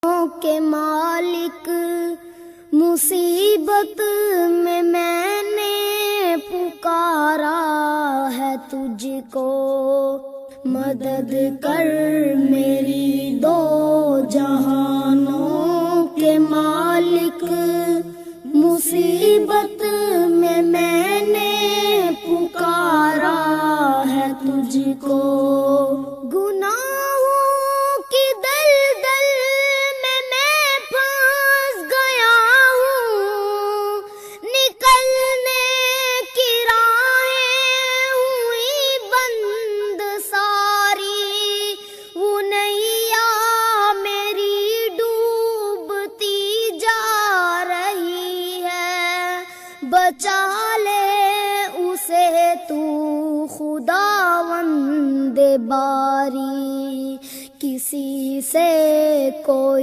के मालिक, मुसीबत में मैंने पुकारा है तुझको, मदद कर मेरी दो जहानों के मालिक। मुसीबत में मैंने पुकारा है तुझको, गुनाहों की दलदल में मैं फंस गया हूँ, निकलने की राहें हुई बंद सारी, वो नैया मेरी डूबती जा रही है, बचा ले उसे तू खुदावंदे बारी, किसी से कोई